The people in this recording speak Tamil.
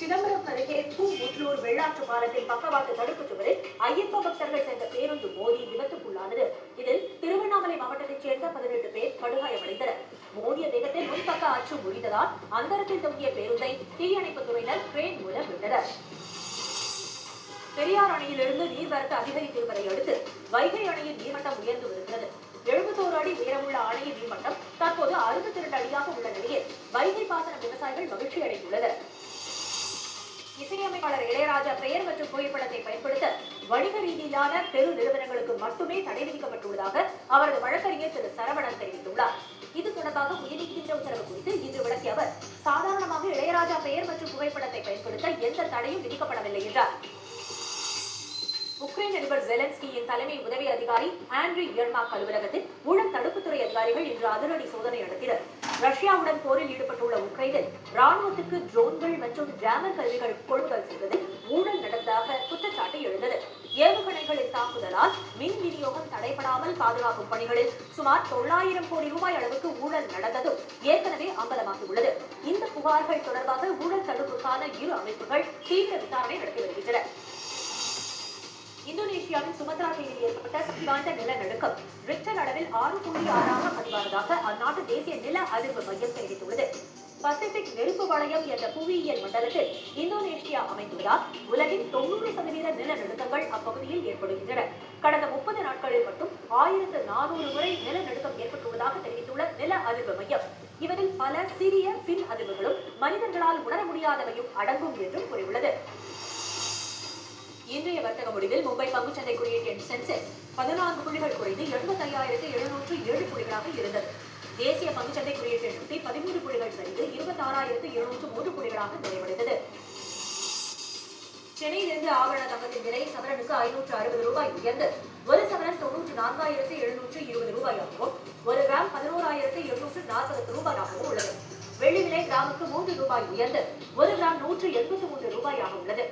சிதம்பரம் அருகே பூமுட்லூர் வெள்ளாற்று பாலத்தின் பக்கவாட்டு தடுப்பு சுவரில் ஐயப்ப பக்தர்கள் சென்ற பேருந்து மோதி விபத்துக்குள்ளானது. இதில் திருவண்ணாமலை மாவட்டத்தைச் சேர்ந்த 18 பேர் படுகாயமடைந்தனர். மோதிய வேகத்தில் முன்பக்க அச்சு முறிந்ததால் அந்தரத்தில் தொங்கிய பேருந்தை தீயணைப்புத் துறையினர் கிரேன் மூலம் விட்டனர். பெரியார் அணையிலிருந்து நீர்வரத்து அதிகரித்திருப்பதை அடுத்து வைகை அணையின் நீர்மட்டம் உயர்ந்து வருகிறது. 71 அடி உயரமுள்ள அணையின் நீர்மட்டம் தற்போது 62 அடியாக உள்ள நிலையில் வைகை பாசன விவசாயிகள் மகிழ்ச்சி அடைந்துள்ளனர். இசையமைப்பாளர் இளையராஜா பெயர் மற்றும் புகைப்படத்தை பயன்படுத்த வணிக ரீதியிலான பெரு நிறுவனங்களுக்கு மட்டுமே தடை விதிக்கப்பட்டுள்ளதாக அவரது வழக்கறிஞர் திரு சரவணன் தெரிவித்துள்ளார். இது தொடர்பாக உயர்நீதிமன்ற உத்தரவு குறித்து இன்று விளக்கிய அவர், சாதாரணமாக இளையராஜா பெயர் மற்றும் புகைப்படத்தை பயன்படுத்த எந்த தடையும் விதிக்கப்படவில்லை என்றார். உக்ரைன் அதிபர் ஜெலன்ஸ்கியின் தலைமை உதவி அதிகாரி ஆண்ட்ரி யெர்மாக் அலுவலகத்தில் ஊழல் தடுப்புத்துறை அதிகாரிகள் இன்று அதிரடி சோதனை நடத்தினர். ரஷ்யாவுடன் போரில் ஈடுபட்டுள்ள உக்ரைனில் ராணுவத்துக்கு ட்ரோன்கள் மற்றும் ஜாமர் கருவிகள் கொள்முதல் செய்வதில் ஊழல் நடந்ததாக குற்றச்சாட்டு எழுந்தது. ஏவுகணைகளின் தாக்குதலால் மின் விநியோகம் தடைபடாமல் பாதுகாக்கும் பணிகளில் சுமார் 900 கோடி ரூபாய் அளவுக்கு ஊழல் நடந்ததும் ஏற்கனவே அம்பலமாகியுள்ளது. இந்த புகார்கள் தொடர்பாக ஊழல் தடுப்புக்கான இரு அமைப்புகள் தீவிர விசாரணை நடத்தி வருகின்றன. இந்தோனேஷியாவின் சுமத்ரா தீவில் ஏற்பட்ட சக்தி வாய்ந்த நிலநடுக்கம் ரிக்டர் அளவில் 6.6 பதிவானதாக அந்நாட்டு தேசிய நில அதிர்வு மையம் தெரிவித்துள்ளது. பசிபிக் நெருப்பு வளையம் என்ற புவியியல் மண்டலத்தில் இந்தோனேஷியா அமைந்துள்ளதால் உலகின் 90% நிலநடுக்கங்கள் அப்பகுதியில் ஏற்படுகின்றன. கடந்த 30 நாட்களில் மட்டும் 1400 முறை நிலநடுக்கம் ஏற்பட்டுள்ளதாக தெரிவித்துள்ள நில அதிர்வு மையம், இவரில் பல சிறிய பின் அதிர்வுகளும் மனிதர்களால் உணர முடியாதவையும் அடங்கும் என்றும் கூறியுள்ளது. இன்றைய வர்த்தக முடிவில் மும்பை பங்குச்சந்தை குறியீட்டு எண் சென்செக்ஸ் 14 புள்ளிகள் குறைந்து 85,707 புள்ளிகளாக இருந்தது. தேசிய பங்குச்சந்தை குறியீட்டு எண் 13 புள்ளிகள் சரிந்து 26,703 புள்ளிகளாக நிறைவடைந்தது. சென்னையிலிருந்து ஆபரண தங்கத்தின் விலை சவரனுக்கு 560 ரூபாய் உயர்ந்து ஒரு சவரன் 94,720 ரூபாயாகவும் ஒரு கிராம் 11,840 ரூபாயாகவும் உள்ளது. வெள்ளி விலை கிராமுக்கு 3 ரூபாய் உயர்ந்து ஒரு கிராம் 183 ரூபாயாக உள்ளது.